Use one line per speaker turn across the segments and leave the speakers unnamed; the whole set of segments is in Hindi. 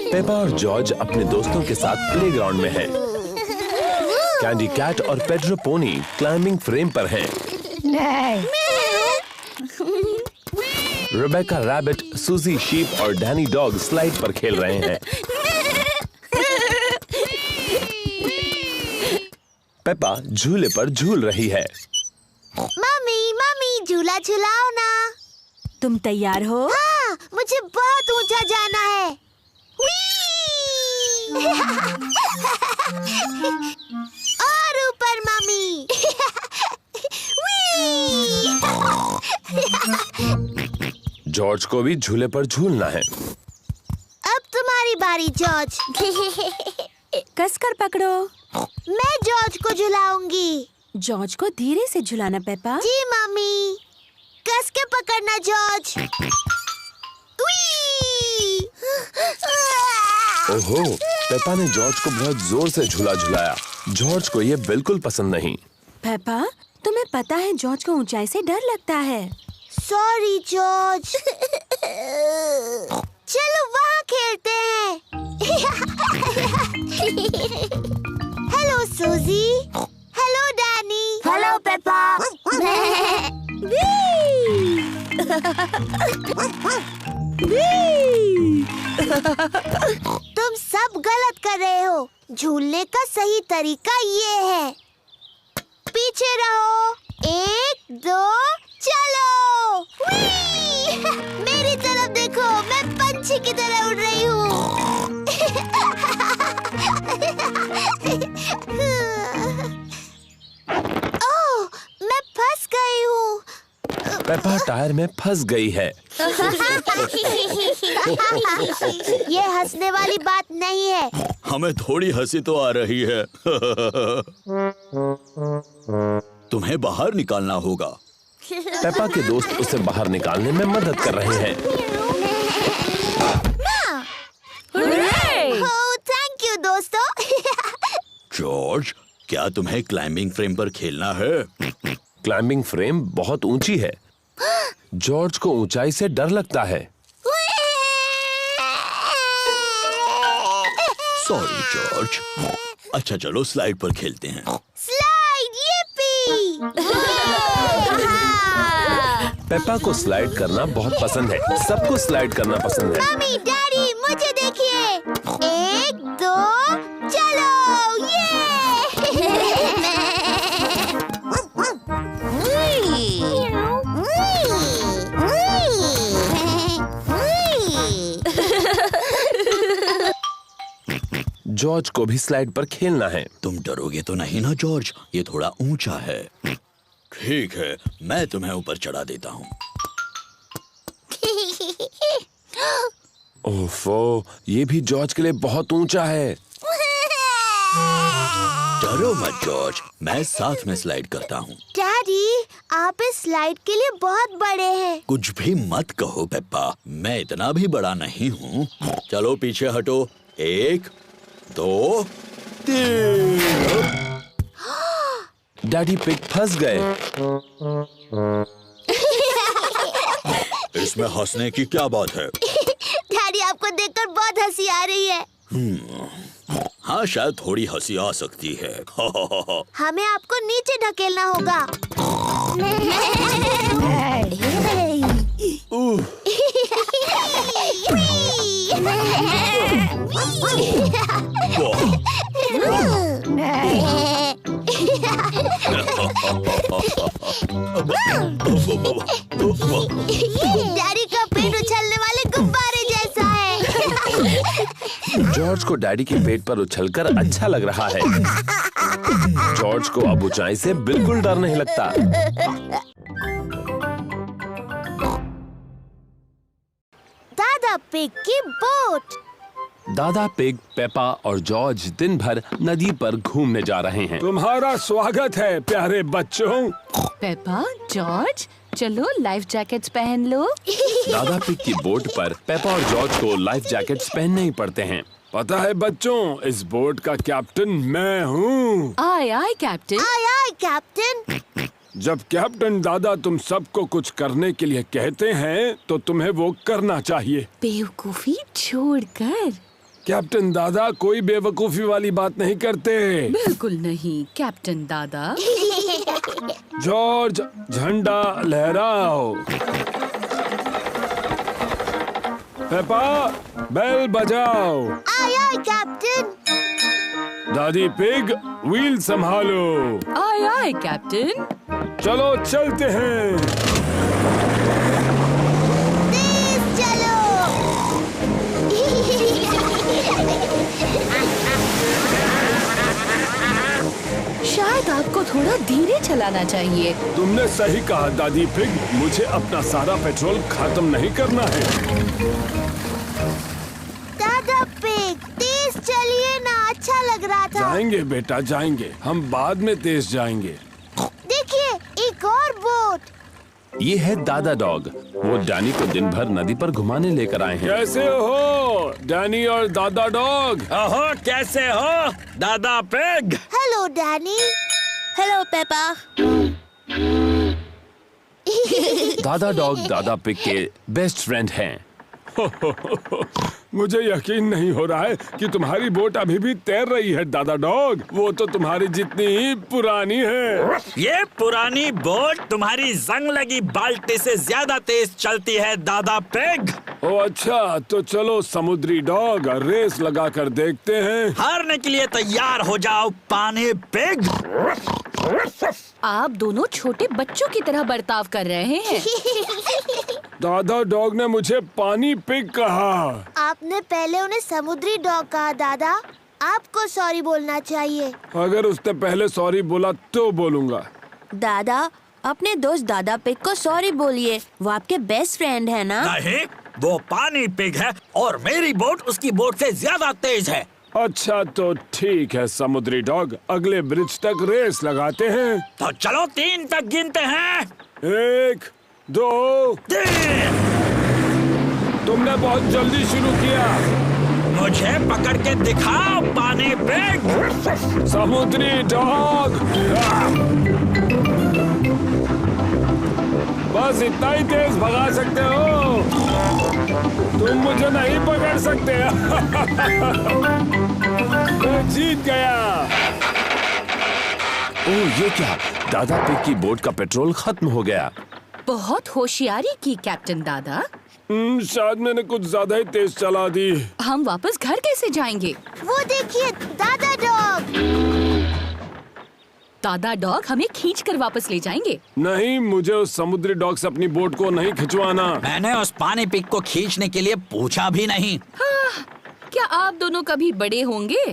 पेपा और जॉर्ज अपने दोस्तों के साथ प्लेग्राउंड में हैं। कैंडी कैट और पेड्रो पोनी क्लाइंबिंग फ्रेम पर हैं। रेबेका रैबिट, सूजी शीप और डैनी डॉग स्लाइड पर खेल रहे हैं। पेपा झूले पर झूल रही है।
मम्मी मम्मी झूला झुलाओ ना।
तुम तैयार हो?
हाँ, मुझे बहुत ऊंचा जाना है। और ऊपर मम्मी।
जॉर्ज को भी झूले पर झूलना है।
अब तुम्हारी बारी जॉर्ज।
कसकर पकड़ो।
मैं जॉर्ज को झुलाऊंगी।
जॉर्ज को धीरे से झुलाना पेपा।
जी मम्मी। कस के पकड़ना जॉर्ज।
ओहो, पेपा ने जॉर्ज को बहुत जोर से झूला झुलाया। जॉर्ज को ये बिल्कुल पसंद नहीं।
पेपा, तुम्हें पता है जॉर्ज को ऊंचाई से डर लगता है।
Sorry George. चलो वहाँ खेलते हैं। Hello Suzy. Hello Danny. Hello Peppa. तुम सब गलत कर रहे हो। झूलने का सही तरीका ये है। पीछे रहो। 1 2 चलो। मेरी तरफ देखो, मैं पंछी की तरह उड़ रही हूँ। ओह, मैं फंस गई हूँ।
पेपा टायर में फंस गई है।
ये हंसने वाली बात नहीं है।
हमें थोड़ी हंसी तो आ रही है। तुम्हें बाहर निकालना होगा।
पेपा के दोस्त उसे बाहर निकालने में मदद कर रहे हैं।
ओह, थैंक यू दोस्तों।
जॉर्ज, क्या तुम्हें क्लाइंबिंग फ्रेम पर खेलना है?
क्लाइंबिंग फ्रेम बहुत ऊंची है। जॉर्ज को ऊंचाई से डर लगता है।
Sorry George. अच्छा चलो स्लाइड पर खेलते हैं।
Slide, yippee!
पेपा को स्लाइड करना बहुत पसंद है। सबको स्लाइड करना पसंद है।
मम्मी डैडी मुझे देखिए। 1 2 चलो।
जॉर्ज को भी स्लाइड पर खेलना है।
तुम डरोगे तो नहीं ना जॉर्ज? ये थोड़ा ऊंचा है। ठीक है, मैं तुम्हें ऊपर चढ़ा देता हूँ।
ओफो, ये भी जॉर्ज के लिए बहुत ऊंचा है।
डरो मत जॉर्ज, मैं साथ में स्लाइड करता हूँ।
डैडी, आप इस स्लाइड के लिए बहुत बड़े हैं।
कुछ भी मत कहो पेप्पा, मैं इतना भी बड़ा नहीं हूँ। चलो पीछे हटो। 1 2 3।
डैडी पिग फंस गए।
इसमें हंसने की क्या बात है?
डैडी, आपको देखकर बहुत हंसी आ रही है।
हाँ, शायद थोड़ी हंसी आ सकती है।
हमें आपको नीचे ढकेलना होगा। डैडी का पेट उछलने वाले गुब्बारे जैसा है।
जॉर्ज को डैडी के पेट पर उछलकर अच्छा लग रहा है। जॉर्ज को अब ऊंचाई से बिल्कुल डर नहीं लगता।
दादा पिग की बोट।
दादा पिग, पेपा और जॉर्ज दिन भर नदी पर घूमने जा रहे हैं।
तुम्हारा स्वागत है प्यारे बच्चों।
पेपा, जॉर्ज, चलो लाइफ जैकेट्स पहन लो।
दादा पिग की बोट पर पेपा और जॉर्ज को लाइफ जैकेट्स पहनने ही पड़ते हैं।
पता है बच्चों, इस बोट का कैप्टन मैं हूँ।
आय आय कैप्टन।
आय आय कैप्टन।
जब कैप्टन दादा तुम सबको कुछ करने के लिए कहते हैं तो तुम्हें वो करना चाहिए।
बेवकूफी छोड़कर।
कैप्टन दादा कोई बेवकूफी वाली बात नहीं करते।
बिल्कुल नहीं कैप्टन दादा।
जॉर्ज झंडा लहराओ। पेपा बेल बजाओ।
Aye aye captain.
दादी पिग व्हील संभालो।
आय आय कैप्टन।
चलो चलते हैं।
तेज चलो।
शायद आपको थोड़ा धीरे चलाना चाहिए।
तुमने सही कहा दादी पिग, मुझे अपना सारा पेट्रोल खत्म नहीं करना है।
दादा पिग तेज चलिए ना, अच्छा लग रहा था।
जाएंगे बेटा जाएंगे, हम बाद में तेज जाएंगे।
देखिए एक और बोट।
ये है दादा डॉग। वो डैनी को दिन भर नदी पर घुमाने लेकर आए हैं।
कैसे हो डैनी और दादा डॉग?
ओहो, कैसे हो दादा pig?
Hello Danny. Hello Peppa.
दादा डॉग दादा पिग के बेस्ट फ्रेंड हैं।
मुझे यकीन नहीं हो रहा है कि तुम्हारी बोट अभी भी तैर रही है दादा डॉग। वो तो तुम्हारी जितनी ही पुरानी है।
ये पुरानी बोट तुम्हारी जंग लगी बाल्टी से ज्यादा तेज चलती है दादा पिग।
ओ अच्छा, तो चलो समुद्री डॉग रेस लगा कर देखते हैं।
हारने के लिए तैयार हो जाओ पानी पिग।
आप दोनों छोटे बच्चों की तरह बर्ताव कर रहे हैं।
दादा डॉग ने मुझे पानी पिग कहा।
आपने पहले उन्हें समुद्री डॉग कहा दादा। आपको सॉरी बोलना चाहिए।
अगर उसने पहले सॉरी बोला तो बोलूंगा।
दादा अपने दोस्त दादा पिग को सॉरी बोलिए, वो आपके बेस्ट फ्रेंड है ना?
नहीं, वो पानी पिग है और मेरी बोट उसकी बोट से ज्यादा तेज है।
अच्छा तो ठीक है समुद्री डॉग, अगले ब्रिज तक रेस लगाते हैं।
तो चलो 3 तक गिनते हैं।
1 2
3।
तुमने बहुत जल्दी शुरू किया।
मुझे पकड़ के दिखाओ पानी पिग।
समुद्री डॉग। बस इतना ही तेज भगा सकते हो, तुम मुझे नहीं पकड़ सकते। मैं जीत गया।
ओह ये क्या, दादा पिग की बोट का पेट्रोल खत्म हो गया।
बहुत होशियारी की कैप्टन दादा।
शायद मैंने कुछ ज्यादा ही तेज चला दी।
हम वापस घर कैसे जाएंगे?
वो देखिए दादा डॉग।
दादा डॉग हमें खींचकर वापस ले जाएंगे।
नहीं, मुझे उस समुद्री डॉग से अपनी बोट को नहीं खिंचवाना।
मैंने उस पानी पिग को खींचने के लिए पूछा भी नहीं।
क्या आप दोनों कभी बड़े होंगे?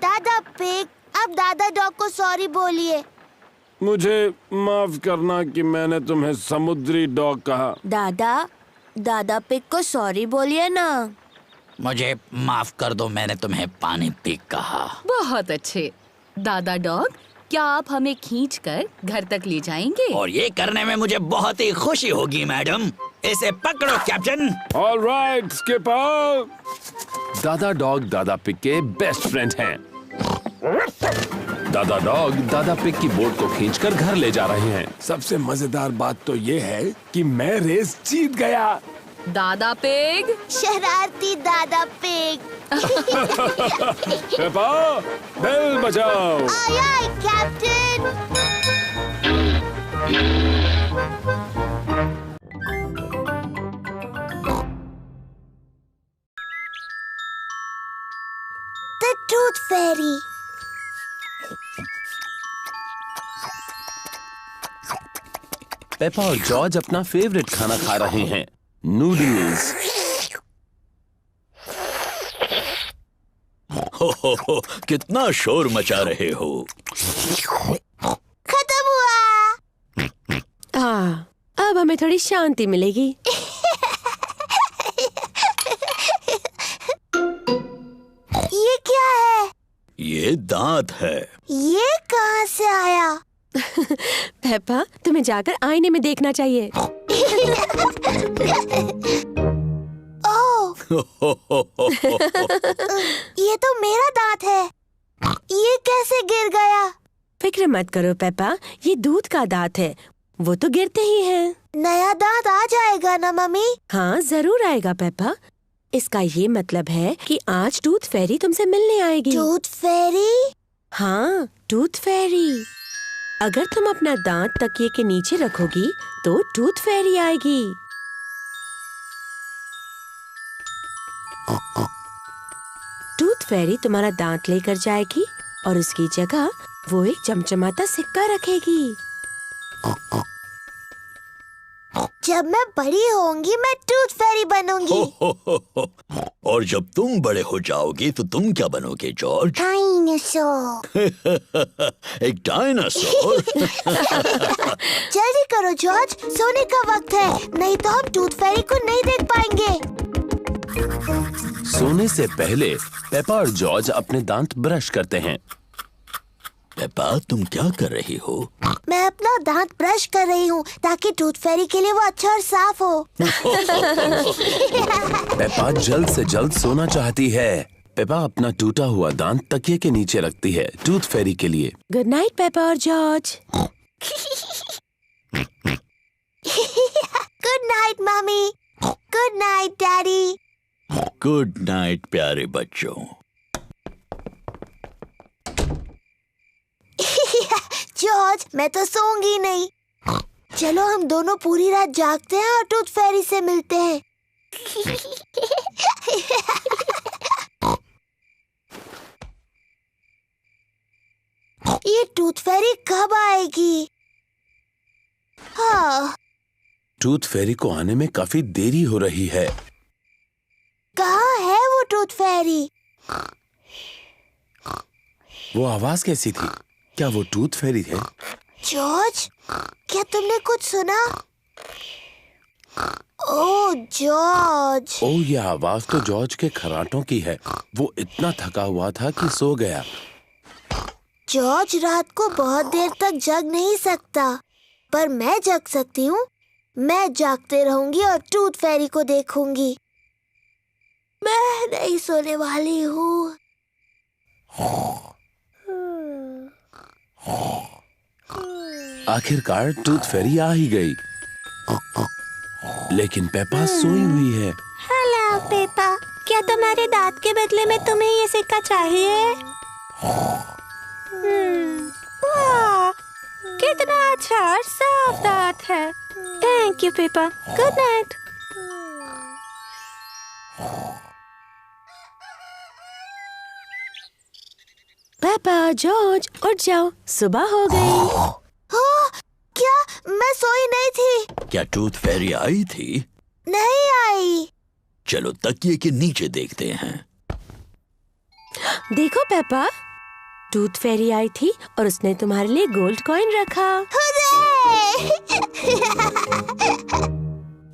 दादा पिग अब दादा डॉग को सॉरी बोलिए।
मुझे माफ करना कि मैंने तुम्हें समुद्री डॉग कहा।
दादा पिग को सॉरी बोलिए ना।
मुझे माफ कर दो, मैंने तुम्हें पानी पिग कहा।
बहुत अच्छे। दादा डॉग क्या आप हमें खींचकर घर तक ले जाएंगे?
और ये करने में मुझे बहुत ही खुशी होगी मैडम। इसे पकड़ो कैप्टन।
All right skipper.
दादा डॉग दादा पिग के बेस्ट फ्रेंड हैं। दादा डॉग दादा पिग की बोट को खींचकर घर ले जा रहे हैं।
सबसे मजेदार बात तो ये है कि मैं रेस जीत गया।
दादा पिग।
शरारती दादा पिग।
पेपा बेल बजाओ।
Aye aye captain. The tooth fairy.
Peppa और जॉर्ज अपना फेवरेट खाना खा रहे हैं, नूडल्स।
हो, कितना शोर मचा रहे हो।
खत्म हुआ।
अब हमें थोड़ी शांति मिलेगी।
ये क्या है?
ये दांत है।
ये कहाँ से आया?
पेपा तुम्हें जाकर आईने में देखना चाहिए।
ओह, ये तो मेरा दांत है। ये कैसे गिर गया?
फिक्र मत करो पेपा, ये दूध का दांत है, वो तो गिरते ही हैं।
नया दांत आ जाएगा ना मम्मी?
हाँ जरूर आएगा पेपा, इसका ये मतलब है कि आज टूथ फेरी तुमसे मिलने आएगी।
टूथ फेरी?
हाँ, टूथ फेरी। अगर तुम अपना दांत तकिए के नीचे रखोगी तो टूथ फेरी आएगी। टूथ फेरी तुम्हारा दांत लेकर जाएगी और उसकी जगह वो एक चमचमाता सिक्का रखेगी।
जब मैं बड़ी होंगी मैं टूथ फेरी बनूंगी।
और जब तुम बड़े हो जाओगी तो तुम क्या बनोगे जॉर्ज?
डायनासोर।
एक डायनासोर?
जल्दी करो जॉर्ज, सोने का वक्त है, नहीं तो हम टूथ फेरी को नहीं देख पाएंगे।
सोने से पहले पेपा और जॉर्ज अपने दांत ब्रश करते हैं।
पेपा, तुम क्या कर रही हो?
मैं अपना दांत ब्रश कर रही हूँ ताकि टूथ फेरी के लिए वो अच्छा और साफ हो।
पेपा जल्द से जल्द सोना चाहती है। पेपा अपना टूटा हुआ दांत तकिए के नीचे रखती है टूथ फेरी के लिए।
गुड नाइट पेपा और George.
Good night mummy. Good night daddy.
Good night प्यारे बच्चों।
जॉर्ज, मैं तो सोऊंगी नहीं। चलो हम दोनों पूरी रात जागते हैं और टूथ फेरी से मिलते हैं। ये टूथ फेरी कब आएगी? हाँ,
टूथ फेरी को आने में काफी देरी हो रही है।
कहाँ है वो टूथ फेरी?
वो आवाज कैसी थी? क्या वो टूथ फेरी थे?
जॉर्ज, क्या तुमने कुछ सुना? ओह जॉर्ज।
ओह, ये आवाज तो जॉर्ज के खर्राटों की है। वो इतना थका हुआ था कि सो गया।
जॉर्ज रात को बहुत देर तक जग नहीं सकता, पर मैं जग सकती हूँ। मैं जागते रहूंगी और टूथ फेरी को देखूंगी। मैं नहीं सोने वाली हूँ।
आखिरकार टूथ फेरी आ ही गई, लेकिन पेपा सोई हुई है।
हेलो पेपा, क्या तुम्हारे दांत के बदले में तुम्हें ये सिक्का चाहिए? वाह, कितना अच्छा और साफ दांत है। Thank you Peppa. Good night. Peppa, George, उठ जाओ, सुबह हो गई।
हाँ, क्या मैं सोई नहीं थी?
क्या टूथ फेरी आई थी?
नहीं आई।
चलो तकिए के नीचे देखते हैं।
देखो पेपा, टूथ फेरी आई थी और उसने तुम्हारे लिए गोल्ड कॉइन रखा।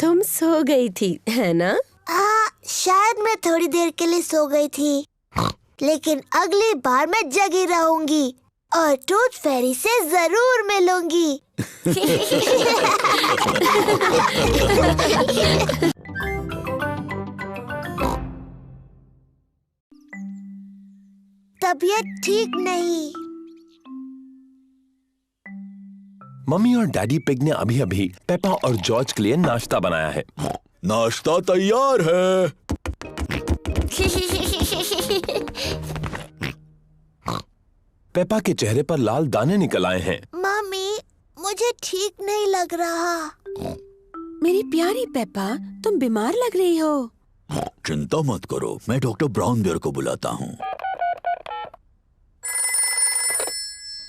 तुम सो गई थी, है ना?
हाँ, शायद मैं थोड़ी देर के लिए सो गई थी, लेकिन अगली बार मैं जगी रहूंगी और टूथ फेरी से जरूर मिलूंगी। तबीयत ठीक नहीं।
मम्मी और डैडी पिग ने अभी अभी पेपा और जॉर्ज के लिए नाश्ता बनाया है।
नाश्ता तैयार है।
पेपा के चेहरे पर लाल दाने निकल आए हैं।
मम्मी, मुझे ठीक नहीं लग रहा।
मेरी प्यारी पेपा, तुम बीमार लग रही हो।
चिंता मत करो, मैं डॉक्टर ब्राउन बेयर को बुलाता हूँ।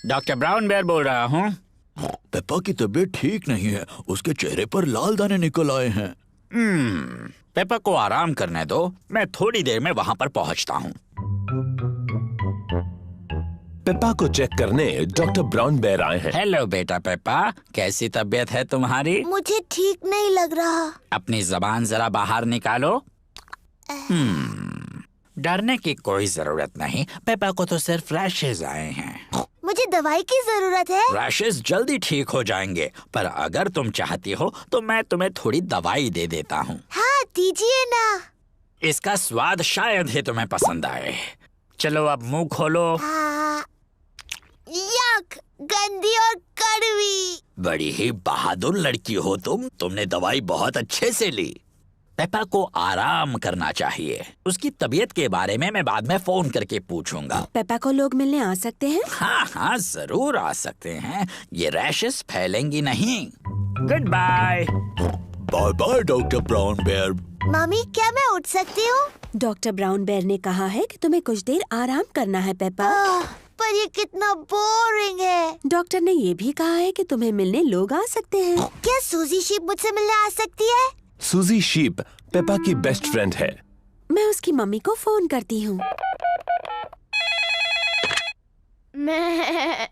डॉक्टर ब्राउन बेयर बोल रहा हूँ।
पेपा की तबीयत ठीक नहीं है, उसके चेहरे पर लाल दाने निकल आए हैं।
पेपा को आराम करने दो, मैं थोड़ी देर में वहाँ पर पहुँचता हूँ।
पेपा को चेक करने डॉक्टर ब्राउन बेयर आए हैं।
हेलो बेटा पेपा, कैसी तबीयत है तुम्हारी?
मुझे ठीक नहीं लग रहा।
अपनी जबान जरा बाहर निकालो। डरने की कोई जरूरत नहीं, पेपा को तो सिर्फ रैशेज आए हैं।
मुझे दवाई की जरूरत है।
रैशेज जल्दी ठीक हो जाएंगे, पर अगर तुम चाहती हो तो मैं तुम्हें थोड़ी दवाई दे देता हूँ।
हाँ, दीजिए ना।
इसका स्वाद शायद ही तुम्हें पसंद आए। चलो अब मुंह खोलो।
यक, गंदी और कड़वी।
बड़ी ही बहादुर लड़की हो तुमने दवाई बहुत अच्छे से ली।
पेपा को आराम करना चाहिए। उसकी तबीयत के बारे में मैं बाद में फोन करके पूछूंगा।
पेपा को लोग मिलने आ सकते हैं?
हाँ हाँ, जरूर आ सकते हैं। ये रैशेस फैलेंगी नहीं। Good bye.
Bye bye doctor Brown Bear.
Mummy, क्या मैं उठ सकती हूँ?
डॉक्टर ब्राउन बेयर ने कहा है कि तुम्हें कुछ देर आराम करना है पेपा।
पर ये कितना बोरिंग है।
डॉक्टर ने ये भी कहा है कि तुम्हें मिलने लोग आ सकते हैं।
क्या सूजी शीप मुझसे मिलने आ सकती है?
सूजी शीप पेपा की बेस्ट फ्रेंड है।
मैं उसकी मम्मी को फोन करती हूँ।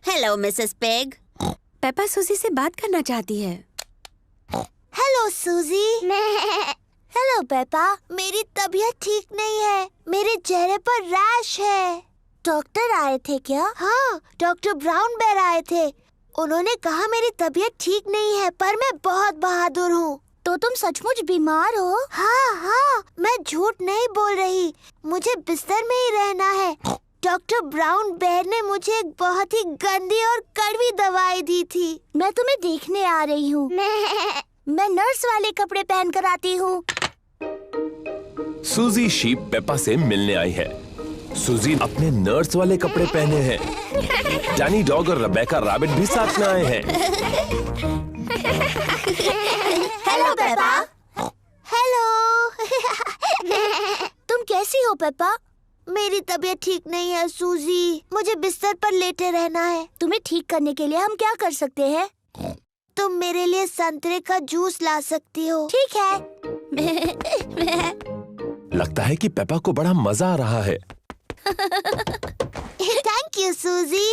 Hello Mrs pig.
पेपा सूजी से बात करना चाहती है।
Hello Suzy. हेलो पेपा, मेरी तबीयत ठीक नहीं है। मेरे चेहरे पर रैश है। डॉक्टर आए थे क्या? हाँ, डॉक्टर ब्राउन बेयर आए थे। उन्होंने कहा मेरी तबीयत ठीक नहीं है, पर मैं बहुत बहादुर हूँ। तो तुम सचमुच बीमार हो? हाँ हाँ, मैं झूठ नहीं बोल रही। मुझे बिस्तर में ही रहना है। डॉक्टर ब्राउन बेयर ने मुझे एक बहुत ही गंदी और कड़वी दवाई दी थी। मैं तुम्हें देखने आ रही हूँ। मैं नर्स वाले कपड़े पहन कर आती हूँ।
सूजी शीप पेपा से मिलने आई है। सूजी अपने नर्स वाले कपड़े पहने हैं। डैनी डॉग और रेबेका रैबिट भी साथ में आए हैं।
Hello Peppa. हेलो। तुम कैसी हो पेपा? मेरी तबीयत ठीक नहीं है सूजी। मुझे बिस्तर पर लेटे रहना है। तुम्हें ठीक करने के लिए हम क्या कर सकते हैं? तुम मेरे लिए संतरे का जूस ला सकती हो। ठीक है।
लगता है कि पेपा को बड़ा मजा आ रहा है।
थैंक यू सूजी।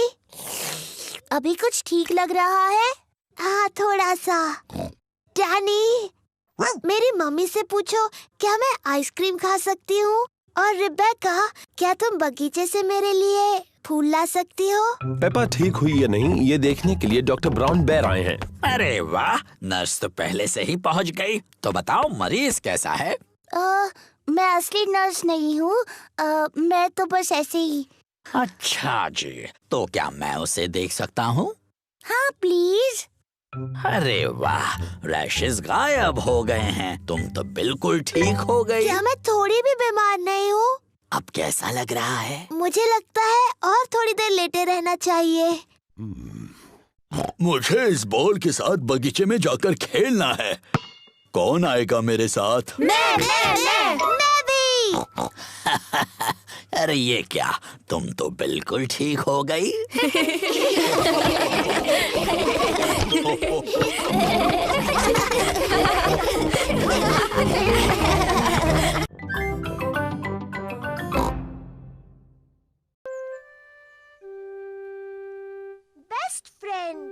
अभी कुछ ठीक लग रहा है? हाँ, थोड़ा सा। डैनी, मेरी मम्मी से पूछो क्या मैं आइसक्रीम खा सकती हूँ? और रेबेका, क्या तुम बगीचे से मेरे लिए फूल ला सकती हो?
पेपा ठीक हुई या नहीं ये देखने के लिए डॉक्टर ब्राउन बेयर आए हैं।
अरे वाह, नर्स तो पहले से ही पहुंच गई। तो बताओ मरीज कैसा है?
मैं असली नर्स नहीं हूँ। मैं तो बस ऐसे ही।
अच्छा जी, तो क्या मैं उसे देख सकता हूँ?
हाँ प्लीज।
अरे वाह, रैशेस गायब हो गए हैं। तुम तो बिल्कुल ठीक हो गई।
क्या मैं थोड़ी भी बीमार नहीं हूँ?
अब कैसा लग रहा है?
मुझे लगता है और थोड़ी देर लेटे रहना चाहिए।
मुझे इस बॉल के साथ बगीचे में जाकर खेलना है। कौन आएगा मेरे साथ?
मैं भी।
अरे ये क्या, तुम तो बिल्कुल ठीक हो गई।
Best friend.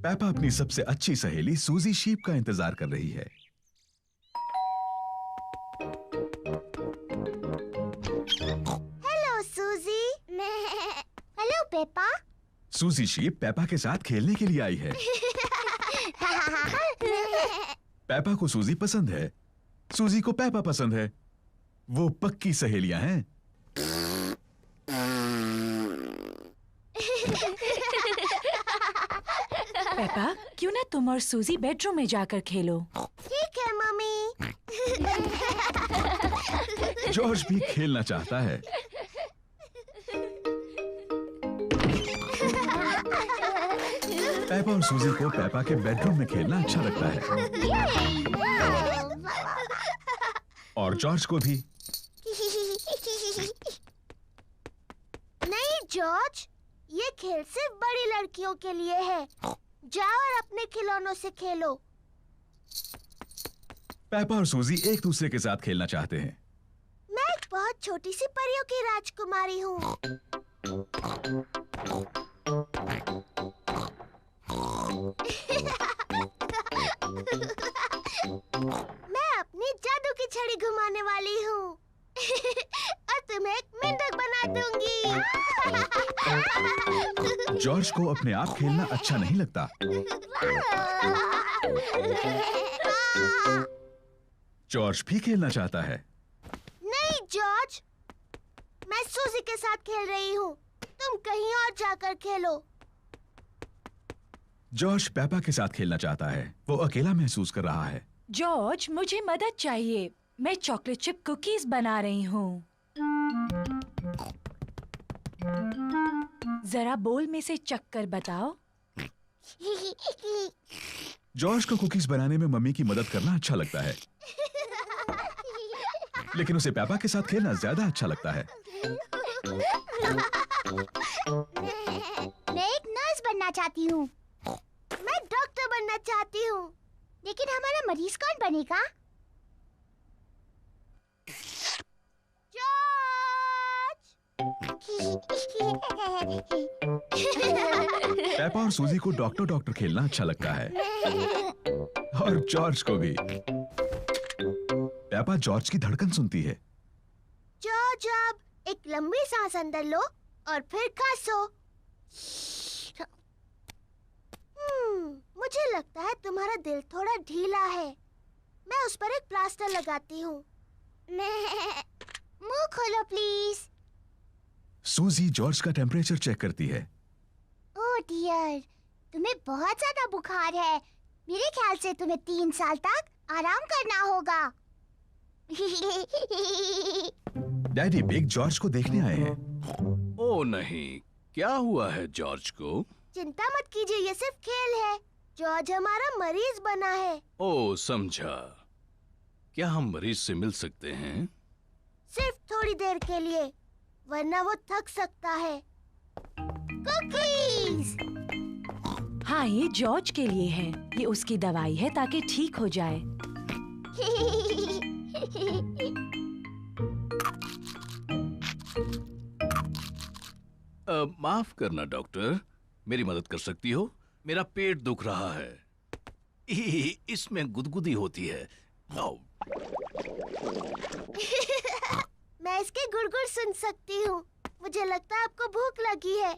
पेपा अपनी सबसे अच्छी सहेली सूजी शीप का इंतजार कर रही है।
Hello Suzy. Hello Peppa.
सूजी शीप पेपा के साथ खेलने के लिए आई है। पेपा को सूजी पसंद है, सूजी को पेपा पसंद है। वो पक्की सहेलियां हैं।
पेपा, क्यों ना तुम और सूजी बेडरूम में जाकर खेलो?
ठीक है मम्मी।
जॉर्ज भी खेलना चाहता है। पेपा और सूजी को पेपा के बेडरूम में खेलना अच्छा लगता है, और जॉर्ज को भी।
नहीं जॉर्ज, ये खेल सिर्फ बड़ी लड़कियों के लिए है। जाओ और अपने खिलौनों से खेलो।
पेपा और सूजी एक दूसरे के साथ खेलना चाहते हैं।
मैं एक बहुत छोटी सी परियों की राजकुमारी हूँ। मैं अपनी जादू की छड़ी घुमाने वाली हूँ। और तुम्हें एक मेंढक बना दूंगी।
जॉर्ज को अपने आप खेलना अच्छा नहीं लगता। जॉर्ज भी खेलना चाहता है।
नहीं जॉर्ज, मैं सूजी के साथ खेल रही हूँ। तुम कहीं और जाकर खेलो।
जॉर्ज पेपा के साथ खेलना चाहता है। वो अकेला महसूस कर रहा है।
जॉर्ज, मुझे मदद चाहिए। मैं चॉकलेट चिप कुकीज बना रही हूँ। जरा बोल में से चक्कर बताओ।
जॉर्ज को कुकीज बनाने में मम्मी की मदद करना अच्छा लगता है, लेकिन उसे पेपा के साथ खेलना ज्यादा अच्छा लगता है।
मैं एक नर्स बनना चाहती हूँ। मैं डॉक्टर बनना चाहती हूँ। लेकिन हमारा मरीज कौन बनेगा?
पेपा और सूजी को डॉक्टर खेलना अच्छा लगता है, और जॉर्ज को भी। पेपा जॉर्ज की धड़कन सुनती है।
जॉर्ज, अब एक लंबी सांस अंदर लो और फिर खांसो। मुझे लगता है तुम्हारा दिल थोड़ा ढीला है। मैं उस पर एक प्लास्टर लगाती हूँ। मुंह खोलो प्लीज।
सूजी जॉर्ज का टेम्परेचर चेक करती है।
ओह डियर, तुम्हें बहुत ज्यादा बुखार है। मेरे ख्याल से तुम्हें 3 साल तक आराम करना होगा।
डैडी बिग जॉर्ज को देखने आए हैं।
ओ नहीं, क्या हुआ है जॉर्ज को?
चिंता मत कीजिए, ये सिर्फ खेल है। जॉर्ज हमारा मरीज बना है।
ओ समझा। क्या हम मरीज से मिल सकते हैं?
सिर्फ थोड़ी देर के लिए, वरना वो थक सकता है। कुकीज!
हाँ, ये जॉर्ज के लिए है। ये उसकी दवाई है ताकि ठीक हो जाए।
माफ करना डॉक्टर, मेरी मदद कर सकती हो? मेरा पेट दुख रहा है। इसमें गुदगुदी होती है।
मैं इसके गुड़गुड़ सुन सकती हूँ। मुझे लगता है आपको भूख लगी है।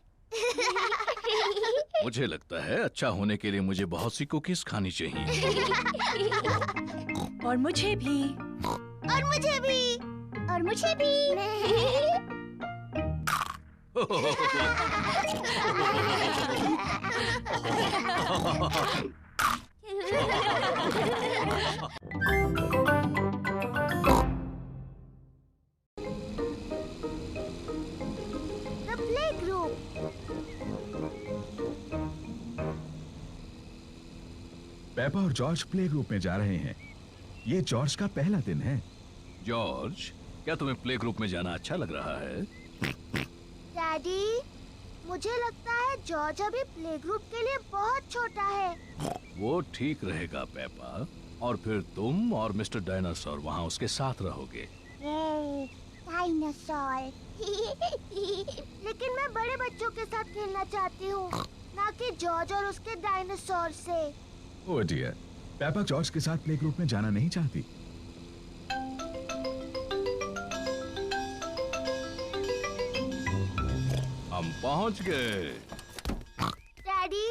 मुझे लगता है अच्छा होने के लिए मुझे बहुत सी कुकीज खानी चाहिए।
और मुझे भी।
और मुझे भी। और मुझे भी। The playgroup.
पेपा और जॉर्ज प्ले ग्रुप में जा रहे हैं। ये जॉर्ज का पहला दिन है।
जॉर्ज, क्या तुम्हें प्ले ग्रुप में जाना अच्छा लग रहा है?
डैडी, मुझे लगता है जॉर्ज अभी प्ले ग्रुप के लिए बहुत छोटा है।
वो ठीक रहेगा पेपा, और फिर तुम और मिस्टर डायनासोर वहाँ उसके साथ रहोगे।
डायनासोर। लेकिन मैं बड़े बच्चों के साथ खेलना चाहती हूँ, ना कि जॉर्ज और उसके डायनासोर से।
ओह डियर, पेपा जॉर्ज के साथ प्ले ग्रुप में जाना नहीं चाहती।
हम पहुँच गए।
डैडी,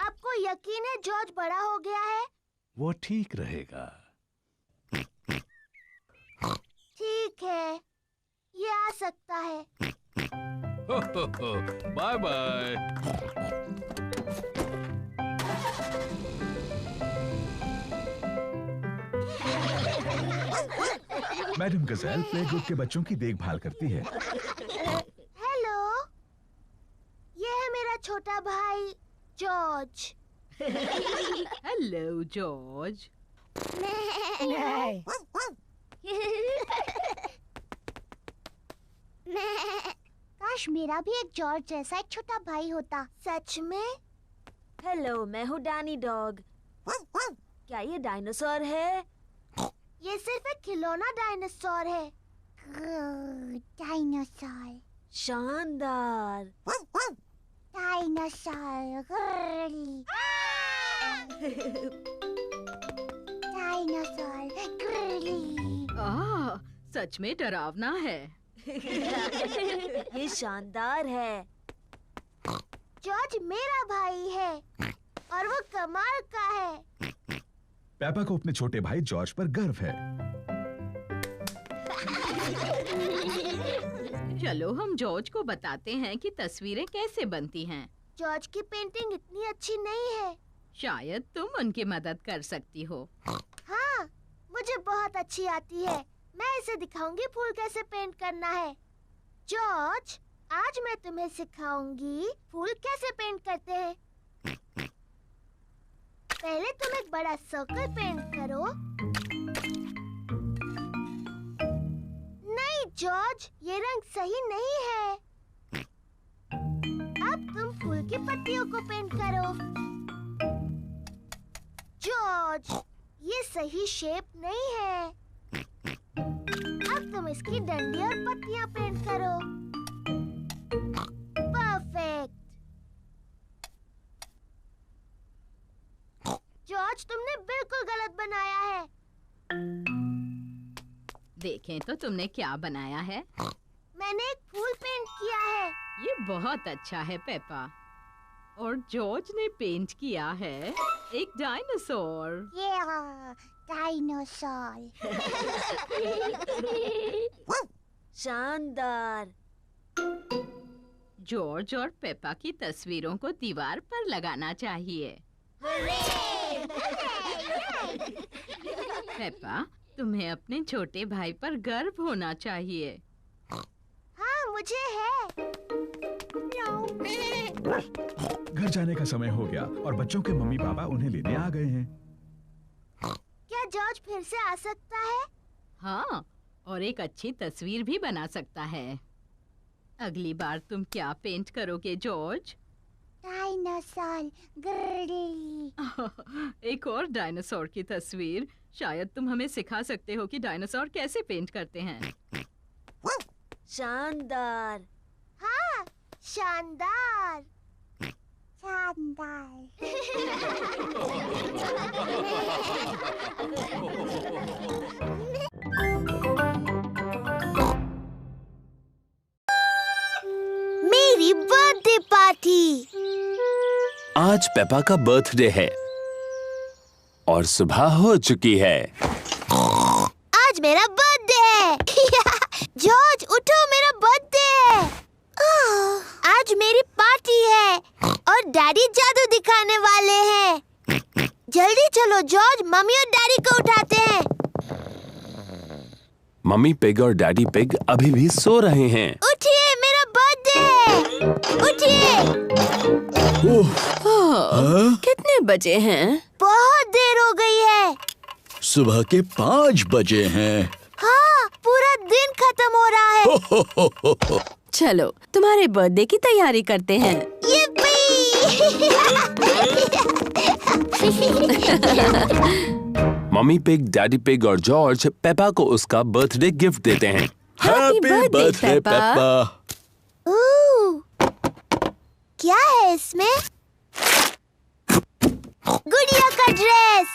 आपको यकीन है जॉर्ज बड़ा हो गया है?
वो ठीक रहेगा।
ठीक है, ये आ सकता है।
Bye bye.
Madam Gazelle play group के बच्चों की देखभाल करती है।
हेलो, ये है मेरा छोटा भाई जॉर्ज।
Hello George.
काश मेरा भी एक जॉर्ज जैसा एक छोटा भाई होता। सच में?
हेलो, मैं हूँ डैनी डॉग। क्या ये डायनासोर है?
ये सिर्फ एक खिलौना डायनासोर है। डायनासोर।
शानदार।
डायनासोर। डायनासोर।
सच में डरावना है।
ये शानदार है।
जॉर्ज मेरा भाई है और वो कमाल का है।
पेपा को अपने छोटे भाई जॉर्ज पर गर्व है।
चलो हम जॉर्ज को बताते हैं कि तस्वीरें कैसे बनती हैं।
जॉर्ज की पेंटिंग इतनी अच्छी नहीं है।
शायद तुम उनकी मदद कर सकती हो।
हाँ, मुझे बहुत अच्छी आती है। मैं इसे दिखाऊंगी फूल कैसे पेंट करना है। जॉर्ज, आज मैं तुम्हें सिखाऊंगी फूल कैसे पेंट करते हैं। पहले तुम एक बड़ा सर्कल पेंट करो। नहीं जॉर्ज, ये रंग सही नहीं है। अब तुम फूल की पत्तियों को पेंट करो। जॉर्ज, ये सही शेप नहीं है। अब तुम इसकी डंडी और पत्तियां पेंट करो। परफेक्ट। जॉर्ज, तुमने बिल्कुल गलत बनाया है।
देखें तो तुमने क्या बनाया है।
मैंने एक फूल पेंट किया है।
ये बहुत अच्छा है पेपा। और जॉर्ज ने पेंट किया है एक डायनासोर।
डायनासोर।
शानदार।
जॉर्ज और पेपा की तस्वीरों को दीवार पर लगाना चाहिए। पेपा, तुम्हें अपने छोटे भाई पर गर्व होना चाहिए।
हाँ, मुझे है।
घर जाने का समय हो गया और बच्चों के मम्मी पापा उन्हें लेने आ गए हैं।
क्या जॉर्ज फिर से आ सकता है?
हाँ, और एक अच्छी तस्वीर भी बना सकता है। अगली बार तुम क्या पेंट करोगे जॉर्ज?
डायनासोर।
एक और डायनासोर की तस्वीर। शायद तुम हमें सिखा सकते हो कि डायनासोर कैसे पेंट करते हैं।
शानदार।
हाँ, शानदार। शानदार। मेरी बर्थडे पार्टी।
आज पेपा का बर्थडे है और सुबह हो चुकी है।
आज मेरा बर्थडे है। जॉर्ज, उठो, मेरा बर्थडे है। आज मेरी पार्टी है और डैडी जादू दिखाने वाले हैं। जल्दी चलो जॉर्ज, मम्मी और डैडी को उठाते हैं।
मम्मी पिग और डैडी पिग अभी भी सो रहे हैं।
उठिए, मेरा बर्थडे है। उठिए।
कितने बजे हैं?
बहुत देर हो गई है।
सुबह के 5 बजे हैं।
हाँ, पूरा दिन खत्म हो रहा है।
चलो तुम्हारे बर्थडे की तैयारी करते हैं।
मम्मी पिग, डैडी पिग और जॉर्ज पेपा को उसका बर्थडे गिफ्ट देते हैं।
Happy birthday Peppa.
क्या है इसमें? गुड़िया का ड्रेस।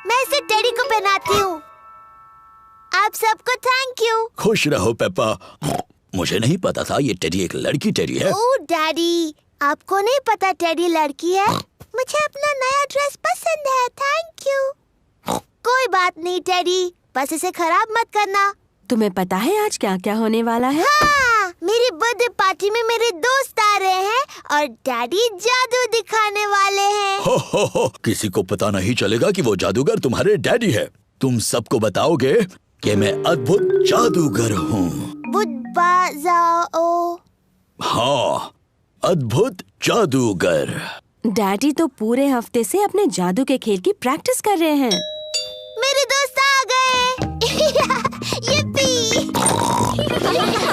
मैं इसे टेडी को पहनाती हूँ। आप सबको थैंक यू।
खुश रहो पेपा। मुझे नहीं पता था ये टेडी एक लड़की टेडी है।
ओह डैडी, आपको नहीं पता टेडी लड़की है? मुझे अपना नया ड्रेस पसंद है, थैंक यू। कोई बात नहीं टेडी, बस इसे खराब मत करना।
तुम्हें पता है आज क्या क्या होने वाला है?
हाँ, मेरी बर्थडे पार्टी में मेरे दोस्त आ रहे हैं और डैडी जादू दिखाने वाले हैं।
हो, किसी को पता नहीं चलेगा कि वो जादूगर तुम्हारे डैडी है। तुम सबको बताओगे कि मैं अद्भुत जादूगर हूँ। हाँ, अद्भुत जादूगर।
डैडी तो पूरे हफ्ते से अपने जादू के खेल की प्रैक्टिस कर रहे हैं।
मेरे दोस्त आ गए।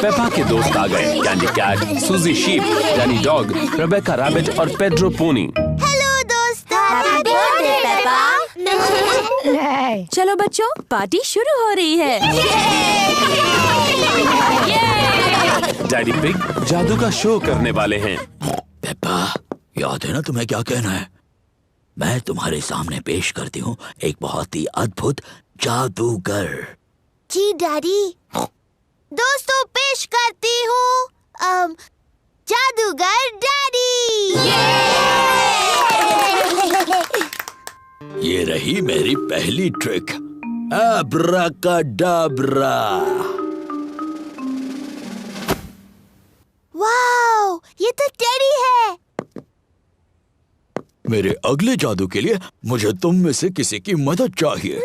पेपा के दोस्त आ गए। Candy Cat, Suzy Sheep, Danny Dog, Rebecca Rabbit और पेड्रो पोनी।
हेलो दोस्तों। Happy birthday Peppa.
चलो बच्चों, पार्टी शुरू हो रही है।
डैडी पिग जादू का शो करने वाले हैं।
पेपा, याद है ना तुम्हें क्या कहना है? मैं तुम्हारे सामने पेश करती हूँ एक बहुत ही अद्भुत जादूगर।
जी डैडी। दोस्तों, पेश करती हूँ जादूगर डैडी।
ये रही मेरी पहली ट्रिक, अब्राकाडाब्रा।
वाओ, ये तो टेडी है।
मेरे अगले जादू के लिए मुझे तुम में से किसी की मदद चाहिए।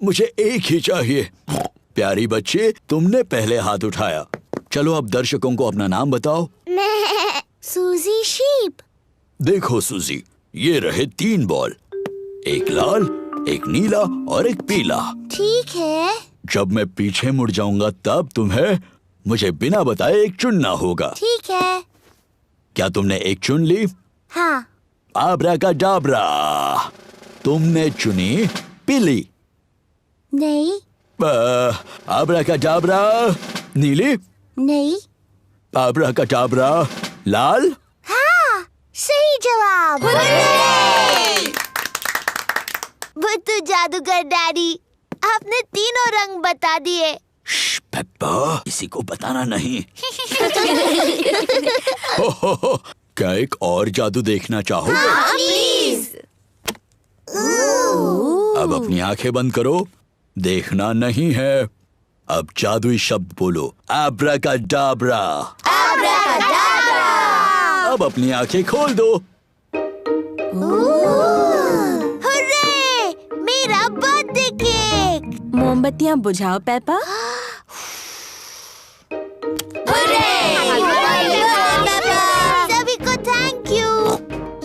मुझे एक ही चाहिए। प्यारी बच्ची, तुमने पहले हाथ उठाया। चलो अब दर्शकों को अपना नाम बताओ।
मैं सूजी शीप।
देखो सूजी, ये रहे 3 बॉल, एक लाल, एक नीला और एक पीला।
ठीक है।
जब मैं पीछे मुड़ जाऊंगा तब तुम्हें मुझे बिना बताए एक चुनना होगा।
ठीक है।
क्या तुमने एक चुन ली?
हाँ।
आब्राकाडाब्रा, तुमने चुनी पीली।
नहीं।
आब्राकाडाब्रा नीली।
नहीं।
आब्राकाडाब्रा लाल।
हाँ, सही जवाब। बुद्धू जादूगर डैडी, आपने तीनों रंग बता दिए।
पेप्पा, किसी को बताना नहीं। हो, क्या एक और जादू देखना चाहोगे?
हाँ, प्लीज।
अब अपनी आंखें बंद करो, देखना नहीं है। अब जादुई शब्द बोलो, आब्राकाडाब्रा।
आब्राकाडाब्रा।
अब अपनी आंखें खोल दो।
हुर्रे, मेरा बर्थडे केक।
मोमबत्तियाँ बुझाओ पेपा।
सभी को थैंक यू।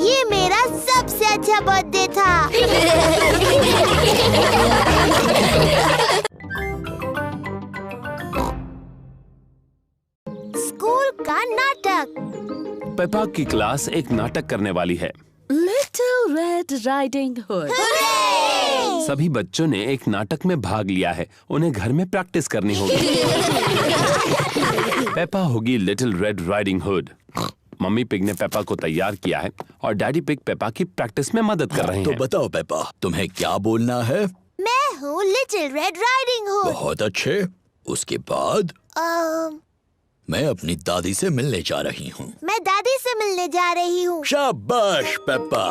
ये मेरा सबसे अच्छा बर्थडे था। स्कूल का नाटक।
पेपा की क्लास एक नाटक करने वाली है।
Little red riding hood.
सभी बच्चों ने एक नाटक में भाग लिया है। उन्हें घर में प्रैक्टिस करनी होगी। पेपा होगी little red riding hood. Mummy pig ने पेपा को तैयार किया है और डैडी पिग पेपा की प्रैक्टिस में मदद कर रहे
तो
हैं।
बताओ पेपा, तुम्हें क्या बोलना है?
मैं हूँ लिटिल रेड राइडिंग हुड।
बहुत अच्छे। उसके बाद मैं अपनी दादी से मिलने जा रही हूँ।
मैं दादी से मिलने जा रही हूँ।
शाबाश पेप्पा।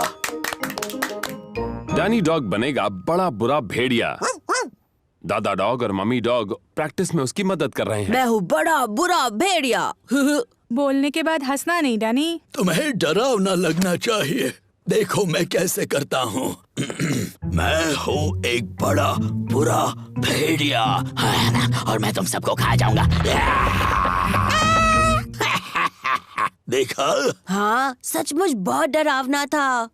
डैनी डॉग बनेगा बड़ा बुरा भेड़िया। दादा डॉग और मम्मी डॉग प्रैक्टिस में उसकी मदद कर रहे हैं।
मैं हूँ बड़ा बुरा भेड़िया।
बोलने के बाद हंसना नहीं डैनी।
तुम्हें डरावना लगना चाहिए। देखो मैं कैसे करता हूँ। मैं हूँ एक बड़ा बुरा भेड़िया और मैं तुम सबको खा जाऊंगा। देखा?
हाँ, सचमुच बहुत डरावना था।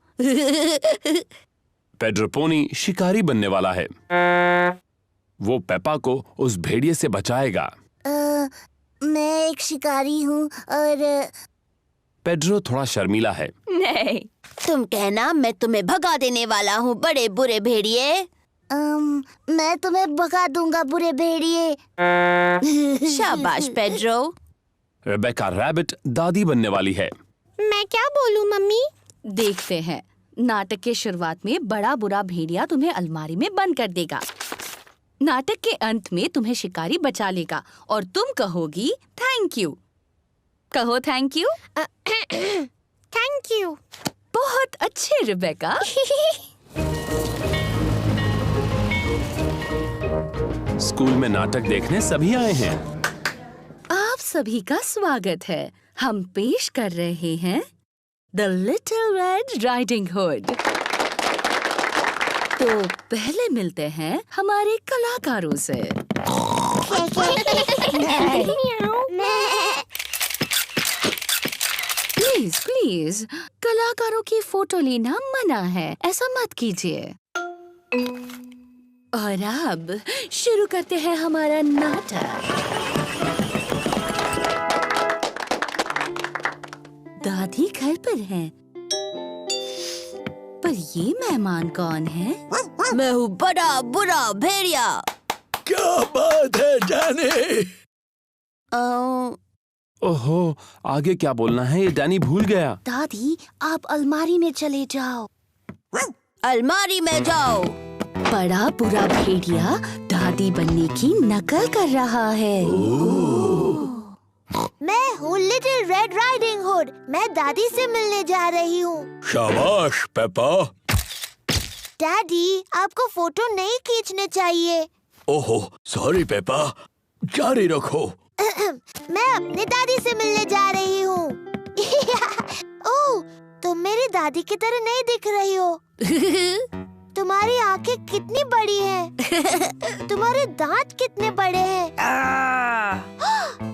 पेड्रो पोनी शिकारी बनने वाला है। वो पेपा को उस भेड़िए से बचाएगा।
मैं एक शिकारी हूँ और
पेड्रो थोड़ा शर्मीला है।
नहीं, तुम कहना मैं तुम्हें भगा देने वाला हूँ बड़े बुरे भेड़िए।
मैं तुम्हें भगा दूंगा बुरे भेड़िए।
शाबाश पेड्रो।
रेबेका रैबिट दादी बनने वाली है।
मैं क्या बोलूं मम्मी?
देखते हैं। नाटक के शुरुआत में बड़ा बुरा भेड़िया तुम्हें अलमारी में बंद कर देगा। नाटक के अंत में तुम्हें शिकारी बचा लेगा और तुम कहोगी थैंक यू। कहो थैंक यू।
Thank you.
बहुत अच्छे रेबेका।
स्कूल में नाटक देखने सभी आए हैं।
आप सभी का स्वागत है। हम पेश कर रहे हैं the little red riding hood. तो पहले मिलते हैं हमारे कलाकारों से। प्लीज प्लीज, कलाकारों की फोटो लेना मना है, ऐसा मत कीजिए। और अब शुरू करते हैं हमारा नाटक। दादी घर पर हैं, पर ये मेहमान कौन है?
मैं हूँ बड़ा बुरा भेड़िया।
क्या बात है डैनी?
ओहो, आगे क्या बोलना है ये डैनी भूल गया।
दादी, आप अलमारी में चले जाओ।
अलमारी में जाओ।
बड़ा बुरा भेड़िया दादी बनने की नकल कर रहा है।
मैं हूँ लिटिल रेड राइडिंग हुड। मैं दादी से मिलने जा रही हूँ।
शाबाश पेपा।
डैडी, आपको फोटो नहीं खींचने चाहिए।
ओहो, सॉरी पेपा, जारी रखो।
मैं अपने दादी से मिलने जा रही हूँ। ओह, दादी की तरह नहीं दिख रही हो। तुम्हारी आंखें कितनी बड़ी हैं। तुम्हारे दांत कितने बड़े हैं।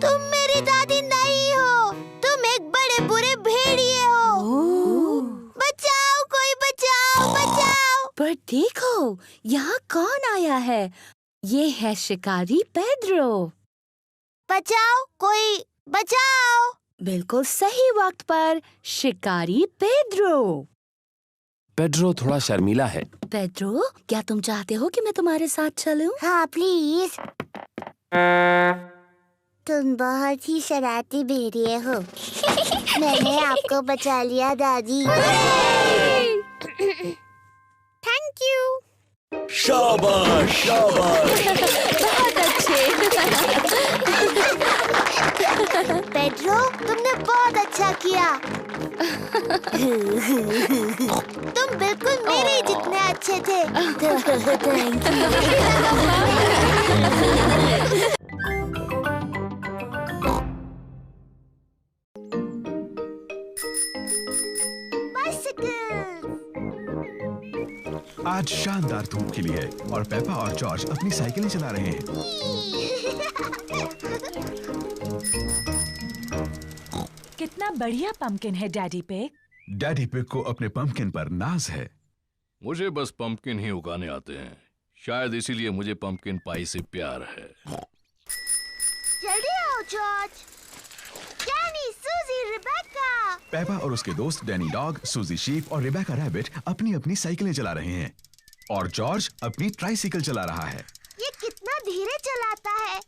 तुम मेरी दादी नहीं हो, तुम एक बड़े बुरे भेड़िए हो। बचाओ, कोई बचाओ, बचाओ।
पर देखो, यहाँ कौन आया है? ये है शिकारी पेड्रो।
बचाओ, कोई बचाओ।
बिल्कुल सही वक्त पर शिकारी पेड्रो।
पेड्रो थोड़ा शर्मीला है।
पेड्रो, क्या तुम चाहते हो कि मैं तुम्हारे साथ चलूं?
हाँ प्लीज। तुम बहुत ही शरारती भेड़िए हो। मैंने आपको बचा लिया दादी। Thank you.
शाबाश शाबाश।
बहुत अच्छे।
पेड्रो, तुमने बहुत अच्छा किया। तुम बिल्कुल मेरे ही जितने अच्छे थे। थैंक
आज शानदार धूप खिली है और पेपा और जॉर्ज अपनी साइकिलें चला रहे हैं।
कितना बढ़िया पंपकिन है डैडी पिग।
डैडी पिग को अपने पंपकिन पर नाज है।
मुझे बस पंपकिन ही उगाने आते हैं, शायद इसीलिए मुझे पंपकिन पाई से प्यार है।
जल्दी आओ जॉर्ज। डैनी, सूजी, रिबेका।
पेपा और उसके दोस्त डैनी डॉग, सूजी शीप और रिबेका रैबिट अपनी अपनी साइकिलें चला रहे हैं और जॉर्ज अपनी ट्राइसाइकिल चला रहा है।
ये कितना धीरे चलाता है।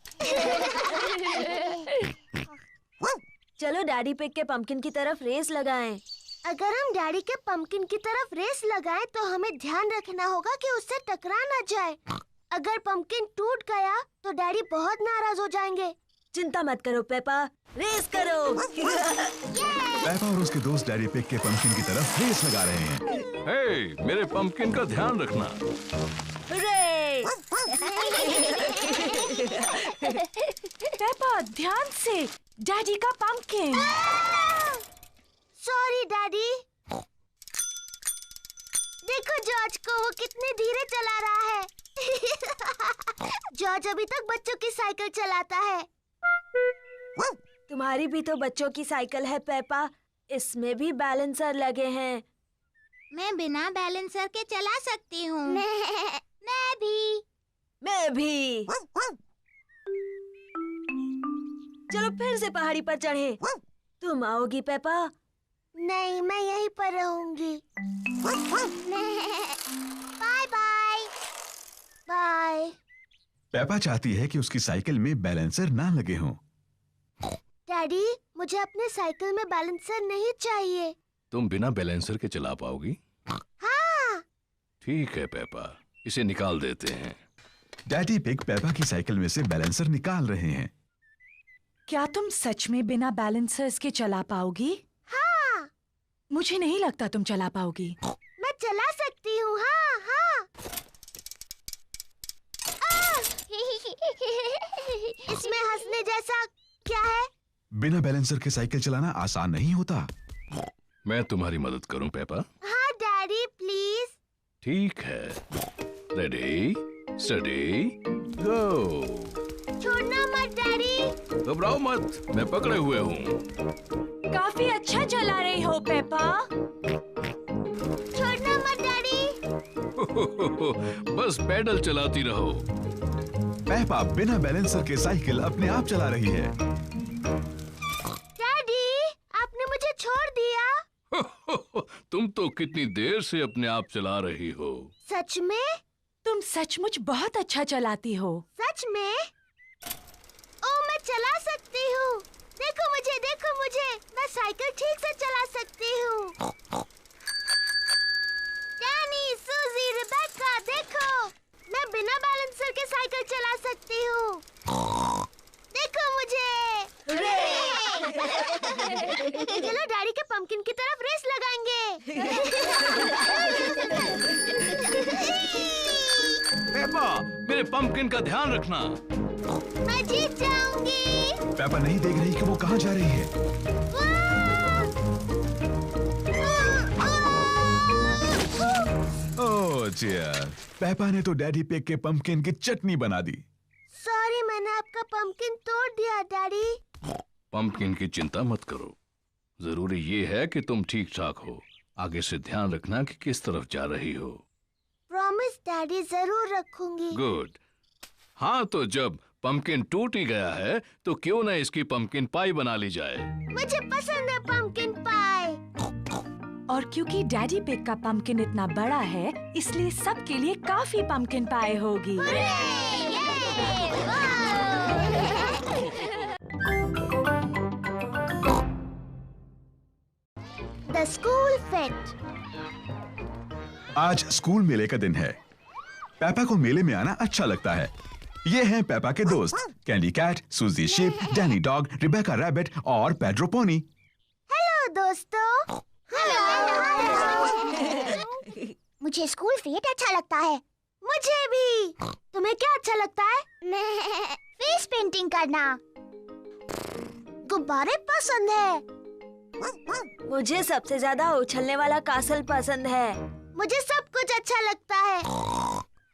चलो डैडी पिग के पंपकिन की तरफ रेस लगाएं।
अगर हम डैडी के पंपकिन की तरफ रेस लगाएं तो हमें ध्यान रखना होगा कि उससे टकरा ना जाए। अगर पंपकिन टूट गया तो डैडी बहुत नाराज हो जाएंगे।
चिंता मत करो पेपा, रेस करो।
पेपा और उसके दोस्त डैडी पिग के पंपकिन की तरफ रेस लगा रहे हैं।
हे, मेरे पंपकिन का ध्यान रखना।
पेपा, ध्यान से, डैडी का पंपकिन।
Sorry daddy. देखो जॉर्ज को, वो कितने धीरे चला रहा है। जॉर्ज अभी तक बच्चों की साइकिल चलाता है।
तुम्हारी भी तो बच्चों की साइकिल है पेपा, इसमें भी बैलेंसर लगे हैं।
मैं बिना बैलेंसर के चला सकती हूँ। मैं भी।
चलो फिर से पहाड़ी पर चढ़े। तुम आओगी पेपा?
नहीं, मैं यहीं पर रहूंगी। Bye bye. बाय।
पेपा चाहती है कि उसकी साइकिल में बैलेंसर ना लगे हों।
डैडी, मुझे अपने साइकिल में बैलेंसर नहीं चाहिए।
तुम बिना बैलेंसर के चला पाओगी?
हाँ।
ठीक है पेपा, इसे निकाल देते हैं।
डैडी पिग पेपा की साइकिल में से बैलेंसर निकाल रहे हैं।
क्या तुम सच में बिना बैलेंसर्स के चला पाओगी?
हाँ।
मुझे नहीं लगता तुम चला पाओगी।
मैं चला सकती हूँ। हाँ हाँ। इसमें हंसने जैसा क्या है?
बिना बैलेंसर के साइकिल चलाना आसान नहीं होता।
मैं तुम्हारी मदद करूं पेपा?
हाँ डैडी, प्लीज।
ठीक है। रेडी, स्टडी, गो।
छोड़ना मत डैडी।
घबराओ मत, मैं पकड़े हुए हूँ।
काफी अच्छा चला रही हो पेपा।
छोड़ना मत डैडी।
बस पैडल चलाती रहो।
पेपा बिना बैलेंसर के साइकिल अपने आप चला रही है।
डैडी, आपने मुझे छोड़ दिया।
तुम तो कितनी देर से अपने आप चला रही हो।
सच में?
तुम सचमुच बहुत अच्छा चलाती हो।
सच में? ओ, मैं चला सकती हूँ। देखो मुझे, मैं साइकिल ठीक से चला सकती हूँ। डैनी, सूजी, रिबेका, देखो, मैं बिना बैलेंसर के साइकिल चला सकती हूँ। देखो मुझे। चलो डैडी के पंपकिन की तरफ रेस लगाएंगे।
पेपा, मेरे पंपकिन का ध्यान रखना।
मैं जीत जाऊंगी।
पेपा नहीं देख रही कि वो कहाँ जा रही है। डियर, पेपा ने तो डैडी पिग के पंपकिन की चटनी बना दी।
सॉरी, मैंने आपका पंपकिन तोड़ दिया डैडी।
पंपकिन की चिंता मत करो, जरूरी ये है कि तुम ठीक ठाक हो। आगे से ध्यान रखना कि किस तरफ जा रही हो।
प्रॉमिस डैडी, जरूर रखूंगी।
गुड। हाँ, तो जब पंपकिन टूट ही गया है तो क्यों ना इसकी पंपकिन पाई बना ली जाए।
मुझे पसंद है पंपकिन पाई।
और क्योंकि डैडी पिग का पंपकिन इतना बड़ा है, इसलिए सबके लिए काफी पंपकिन पाई होगी।
The school fate.
आज स्कूल मेले का दिन है। पेपा को मेले में आना अच्छा लगता है। ये हैं पेपा के दोस्त, Candy Cat, Suzy Sheep, Danny Dog, Rebecca Rabbit और पेड्रो पोनी।
हेलो दोस्तों। मुझे स्कूल फेट अच्छा लगता है। मुझे भी। तुम्हें क्या अच्छा लगता है? फेस पेंटिंग करना। गुब्बारे पसंद है।
मुझे सबसे ज्यादा उछलने वाला कासल पसंद है।
मुझे सब कुछ अच्छा लगता है।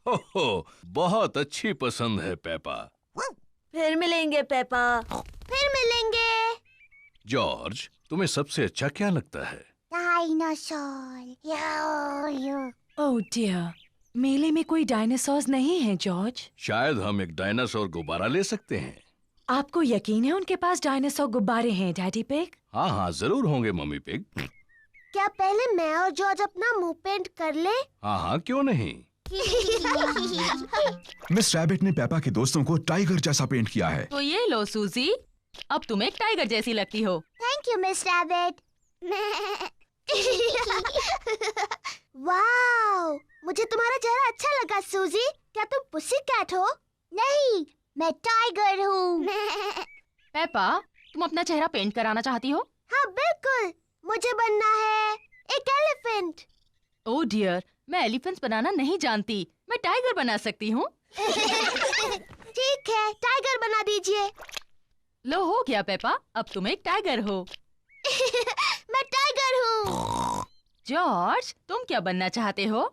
हो, बहुत अच्छी पसंद है पेपा।
फिर मिलेंगे पेपा।
फिर मिलेंगे।
जॉर्ज, तुम्हें सबसे अच्छा क्या लगता है?
डायनासोर।
ओह डियर, मेले में कोई डायनासोर्स नहीं है जॉर्ज।
शायद हम एक डायनासोर गुब्बारा ले सकते हैं।
आपको यकीन है उनके पास डायनासोर गुब्बारे हैं डैडी पिग?
हाँ हाँ, जरूर होंगे मम्मी पिग।
क्या पहले मैं और जॉर्ज अपना मुंह पेंट कर ले?
हाँ हाँ, क्यों नहीं।
मिस रैबिट ने पेपा के दोस्तों को टाइगर जैसा पेंट किया है।
तो ये लो सूजी, अब तुम एक टाइगर जैसी लगती हो।
Thank you miss rabbit. Wow, मुझे तुम्हारा चेहरा अच्छा लगा सूजी। क्या तुम पुसी कैट हो? नहीं, मैं टाइगर हूँ।
पेपा, तुम अपना चेहरा पेंट कराना चाहती हो?
हाँ बिल्कुल, मुझे बनना है एक एलिफेंट।
ओह डियर, मैं एलिफेंट्स बनाना नहीं जानती। मैं टाइगर बना सकती हूँ।
ठीक है, टाइगर बना दीजिए।
लो, हो गया पेपा, अब तुम एक टाइगर हो।
मैं टाइगर हूँ।
जॉर्ज, तुम क्या बनना चाहते हो?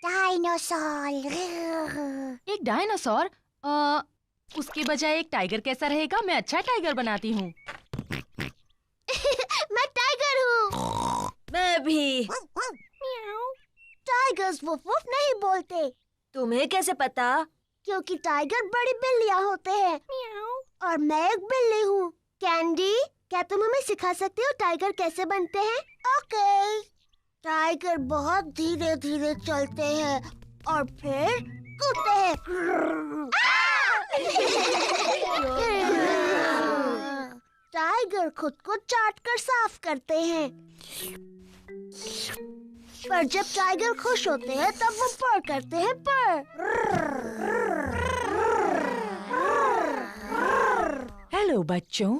डायनासोर।
एक डायनासोर? उसके बजाय एक टाइगर कैसा रहेगा? मैं अच्छा टाइगर बनाती हूँ।
मैं टाइगर हूँ।
मैं भी।
टाइगर्स वुफ वुफ नहीं बोलते।
तुम्हें कैसे पता?
क्योंकि टाइगर बड़ी बिल्लियाँ होते हैं और मैं एक बिल्ली हूँ। कैंडी, क्या तुम हमें सिखा सकती हो टाइगर कैसे बनते हैं? ओके। टाइगर बहुत धीरे धीरे चलते हैं और फिर कूदते हैं। टाइगर खुद को चाट कर साफ करते हैं। पर जब टाइगर खुश होते हैं तब वो पर करते हैं पर।
हेलो बच्चों।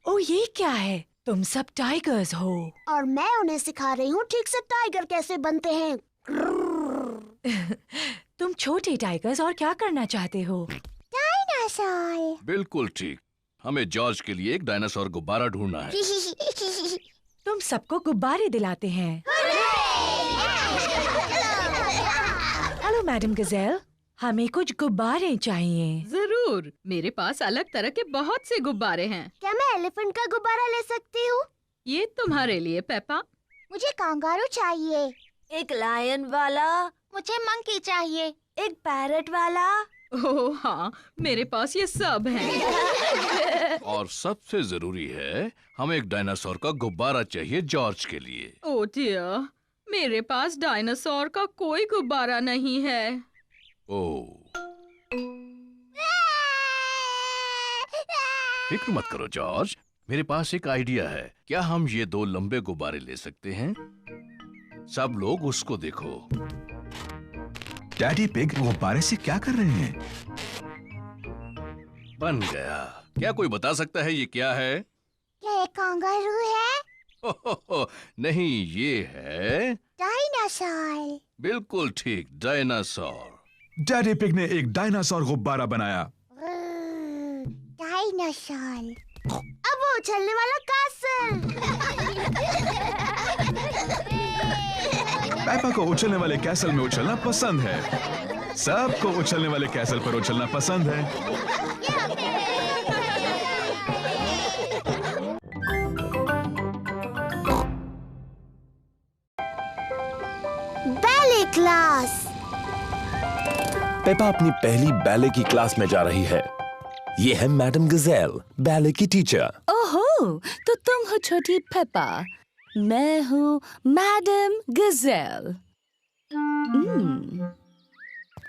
ओह, ये क्या है? तुम सब टाइगर्स हो।
और मैं उन्हें सिखा रही हूँ ठीक से टाइगर कैसे बनते हैं।
तुम छोटे टाइगर्स और क्या करना चाहते हो?
डायनासोर।
बिल्कुल ठीक। हमें जॉर्ज के लिए एक डायनासोर गुब्बारा ढूंढना है।
तुम सबको गुब्बारे दिलाते हैं। हेलो मैडम गजेल, हमें कुछ गुब्बारे चाहिए।
जरूर, मेरे पास अलग तरह के बहुत से गुब्बारे हैं।
क्या मैं एलिफेंट का गुब्बारा ले सकती हूँ?
ये तुम्हारे लिए पेपा।
मुझे कांगारू चाहिए।
एक लायन वाला।
मुझे मंकी चाहिए।
एक पैरट वाला।
ओह हाँ, मेरे पास ये सब हैं।
और सबसे जरूरी है, हमें एक डायनासोर का गुब्बारा चाहिए जॉर्ज के लिए।
ओह डियर, मेरे पास डायनासोर का कोई गुब्बारा नहीं है।
ओह, फिक्र मत करो जॉर्ज, मेरे पास एक आइडिया है। क्या हम ये दो लंबे गुब्बारे ले सकते हैं? सब लोग उसको देखो।
डैडी पिग गुब्बारे से क्या कर रहे हैं?
बन गया। क्या कोई बता सकता है ये क्या है?
क्या ये कांगारू है?
नहीं, ये है
डायनासोर।
बिल्कुल ठीक, डायनासोर।
डैडी पिग ने एक डायनासोर गुब्बारा बनाया।
डायनासोर। अब वो उछलने वाला कासल।
पेपा को उछलने वाले कैसल में उछलना पसंद है। सबको उछलने वाले कैसल पर उछलना पसंद है।
Ballet class.
पेपा अपनी पहली बैले की क्लास में जा रही है। ये है मैडम गजेल, बैले की टीचर।
ओहो, तो तुम हो छोटी पेपा, मैं हूँ मैडम गजेल।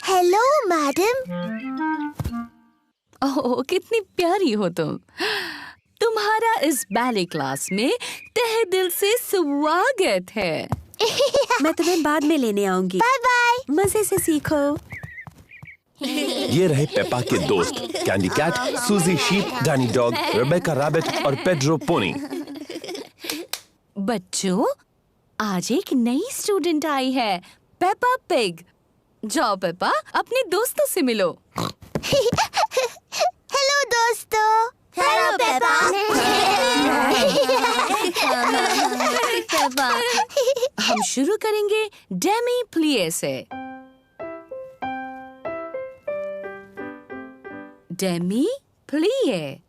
Hello madam.
ओह, कितनी प्यारी हो तुम। तुम्हारा इस बैले क्लास में तहे दिल से स्वागत है।
मैं तुम्हें बाद में लेने आऊंगी।
Bye bye.
मजे से सीखो।
ये रहे पेपा के दोस्त, Candy Cat, Suzy Sheep, Danny Dog, Rebecca Rabbit और पेड्रो पोनी।
बच्चों, आज एक नई स्टूडेंट आई है, पेपा पिग। जाओ पेपा, अपने दोस्तों से मिलो।
हेलो दोस्तों। Hello Peppa.
हम शुरू करेंगे डेमी प्लिए से। डेमी प्लिए।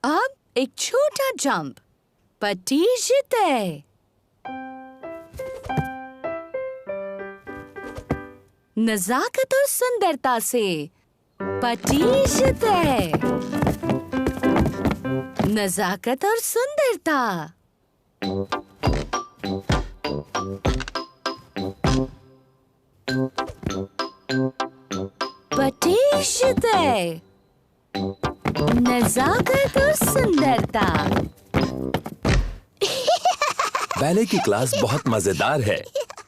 अब एक छोटा जंप, पटीजते। नजाकत और सुंदरता से, पटीजते। नजाकत और सुंदरता। पटीजते। नजाकत और सुंदरता।
बैले की क्लास बहुत मजेदार है।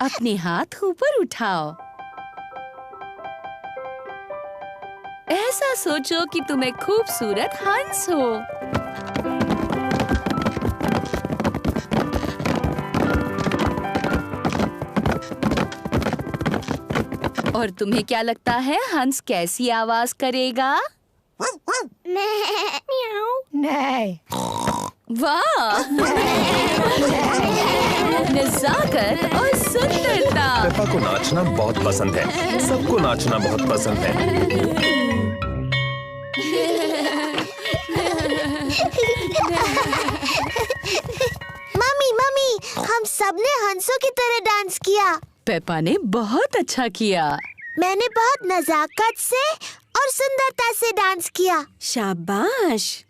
अपने हाथ ऊपर उठाओ। ऐसा सोचो कि तुम एक खूबसूरत हंस हो। और तुम्हें क्या लगता है हंस कैसी आवाज करेगा?
नहीं।
वाह! नजाकत और सुंदरता।
पेपा को नाचना बहुत पसंद है। सबको नाचना बहुत पसंद है।
मम्मी मम्मी, हम सबने हंसों की तरह डांस किया।
पेपा ने बहुत अच्छा किया।
मैंने बहुत नजाकत से और सुंदरता से डांस किया।
शाबाश।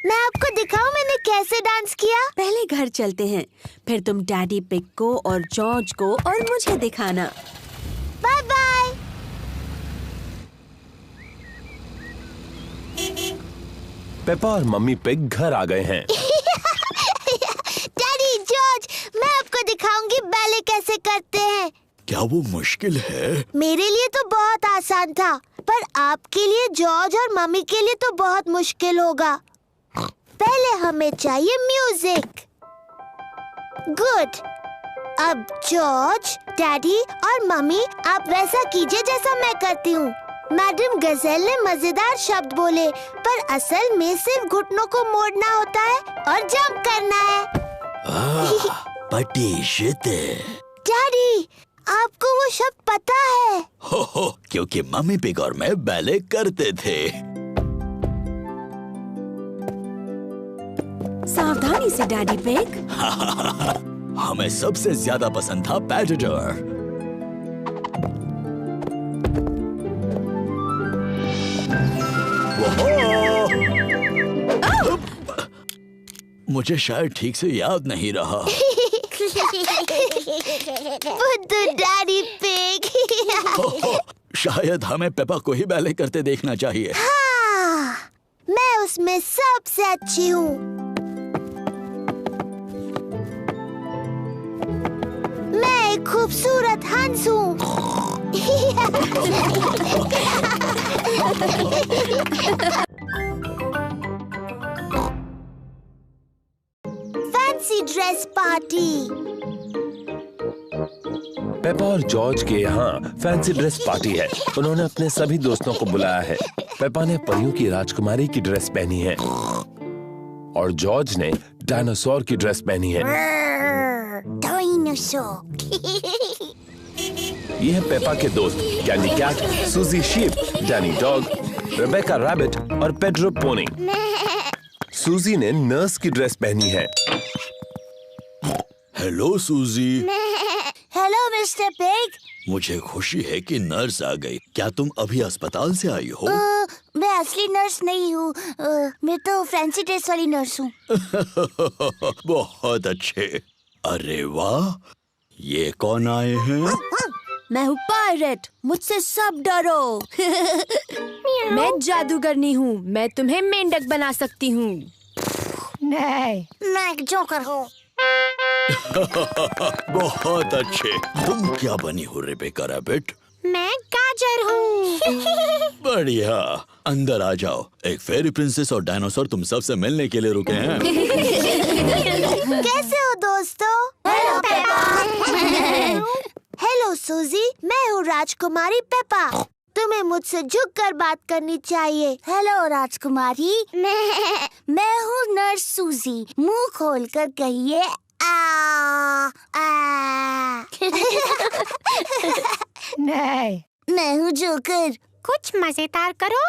मैं आपको दिखाऊं मैंने कैसे डांस किया?
पहले घर चलते हैं, फिर तुम डैडी पिग को और जॉर्ज को और मुझे दिखाना।
Bye bye.
पेपा और मम्मी पिग घर आ गए हैं।
डैडी, जॉर्ज, मैं आपको दिखाऊंगी बैले कैसे करते हैं।
क्या वो मुश्किल है?
मेरे लिए तो बहुत आसान था, पर आपके लिए, जॉर्ज और मम्मी के लिए तो बहुत मुश्किल होगा। पहले हमें चाहिए म्यूजिक। गुड। अब जॉर्ज, डैडी और मम्मी, आप वैसा कीजिए जैसा मैं करती हूँ। मैडम गजेल ने मजेदार शब्द बोले, पर असल में सिर्फ घुटनों को मोड़ना होता है और जंप करना है।
पटीजते।
डैडी, आपको वो शब्द पता है?
हो, क्योंकि मम्मी पिग और मैं बैले करते थे।
सावधानी से डैडी पिग।
हमें सबसे ज्यादा पसंद था पैटेडर। मुझे शायद ठीक से याद नहीं रहा।
बुद्धू डैडी पिग।
शायद हमें पेपा को ही बैले करते देखना चाहिए।
हाँ, मैं उसमें सबसे अच्छी हूँ। मैं एक खूबसूरत हंस हूँ। Fancy dress party.
पेपा और जॉर्ज के यहाँ फैंसी ड्रेस पार्टी है। उन्होंने अपने सभी दोस्तों को बुलाया है। पेपा ने परियों की राजकुमारी की ड्रेस पहनी है और जॉर्ज ने डायनासोर की ड्रेस पहनी है।
डायनासोर।
ये है पेपा के दोस्त Candy Cat, Suzy Sheep, Danny Dog, Rebecca Rabbit और पेड्रो पोनी। सूजी ने नर्स की ड्रेस पहनी है।
Hello Suzy.
Hello mister Pig.
मुझे खुशी है कि नर्स आ गई। क्या तुम अभी अस्पताल से आई हो?
मैं असली नर्स नहीं हूँ, मैं तो फैंसी ड्रेस वाली नर्स हूँ।
बहुत अच्छे। अरे वाह, ये कौन आए हैं?
मैं हूँ पायरेट, मुझसे सब डरो। मैं जादूगरनी हूँ, मैं तुम्हें मेंढक बना सकती हूँ।
नहीं, मैं एक जोकर हूँ।
बहुत अच्छे। तुम क्या बनी हो रेबेका रैबिट?
मैं गाजर हूँ।
बढ़िया, अंदर आ जाओ। एक फेरी प्रिंसेस और डायनासोर तुम सबसे मिलने के लिए रुके हैं।
कैसे हो दोस्तों? Hello Peppa. हेलो सूजी, मैं हूँ राजकुमारी पेपा। तुम्हें मुझसे झुककर बात करनी चाहिए। हेलो राजकुमारी। मैं हूँ नर्स सूजी। मुंह खोलकर कहिए आ। नहीं, मैं हूँ जोकर। कुछ मजेदार करो।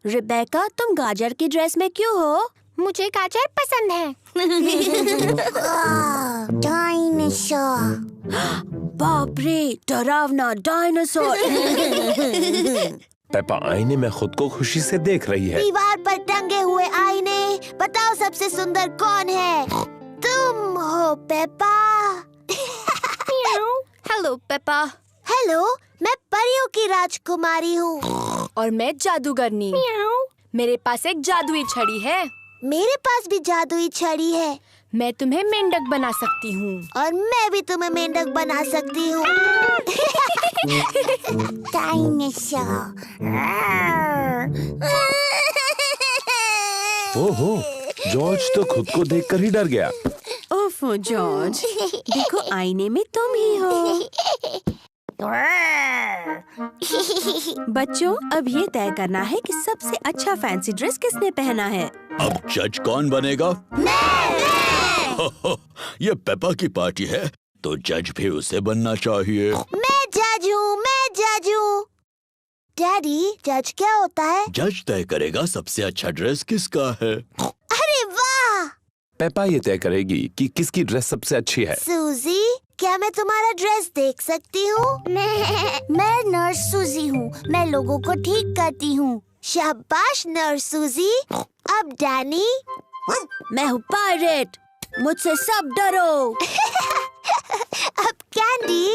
रिबेका, तुम गाजर की ड्रेस में क्यों हो?
मुझे गाजर पसंद है। डायनासोर।
बाप रे, डरावना डायनासोर।
पेपा आईने में खुद को खुशी से देख रही है।
दीवार पर टंगे हुए आईने, बताओ सबसे सुंदर कौन है? तुम हो पेपा।
Hello Peppa.
हेलो, मैं परियों की राजकुमारी हूँ।
और मैं जादूगरनी। मेरे पास एक जादुई छड़ी है।
मेरे पास भी जादुई छड़ी है।
मैं तुम्हें मेंढक बना सकती हूँ।
और मैं भी तुम्हें मेंढक बना सकती हूँ। डायनासोर।
ओहो, जॉर्ज तो खुद को देखकर ही डर गया।
ओफो जॉर्ज, देखो आईने में तुम ही हो। बच्चों, अब ये तय करना है कि सबसे अच्छा फैंसी ड्रेस किसने पहना है।
अब जज कौन बनेगा? ये पेपा की पार्टी है, तो जज भी उसे बनना चाहिए।
मैं जज हूँ, मैं जज हूँ। डैडी, जज क्या होता है?
जज तय करेगा सबसे अच्छा ड्रेस किसका है।
अरे वाह!
पेपा ये तय करेगी कि किसकी ड्रेस सबसे अच्छी है।
सूजी, क्या मैं तुम्हारा ड्रेस देख सकती हूँ? मैं नर्स सूजी हूँ, मैं लोगों को ठीक करती हूँ। शाबाश नर्स सूजी। अब डैनी।
मैं हूँ पायरेट, मुझसे सब डरो।
अब कैंडी।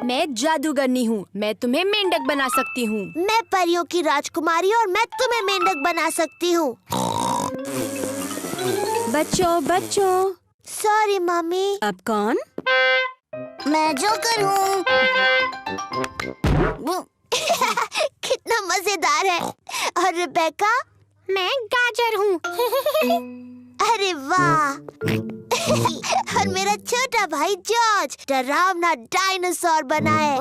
मैं जादूगरनी हूँ, मैं तुम्हें मेंढक बना सकती हूँ।
मैं परियों की राजकुमारी और मैं तुम्हें मेंढक बना सकती हूँ।
बच्चों।
Sorry mummy.
अब कौन?
मैं जोकर हूँ। कितना मजेदार है। और रिबेका? मैं गाजर हूँ। अरे वाह! और मेरा छोटा भाई जॉर्ज डरावना डायनासोर बना है।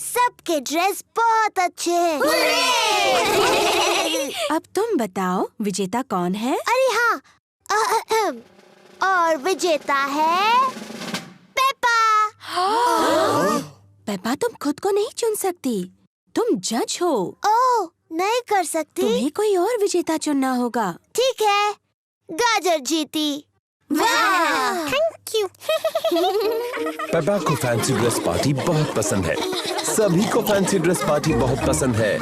सबके ड्रेस बहुत अच्छे हैं।
अब तुम बताओ, विजेता कौन है?
अरे हाँ, और विजेता है पेपा।
पेपा, तुम खुद को नहीं चुन सकती, तुम जज हो।
ओह, नहीं कर सकती?
तुम्हें कोई और विजेता चुनना होगा।
ठीक है, गाजर जीती। वाह! Thank you.
पेपा को फैंसी ड्रेस पार्टी बहुत पसंद है। सभी को फैंसी ड्रेस पार्टी बहुत पसंद है।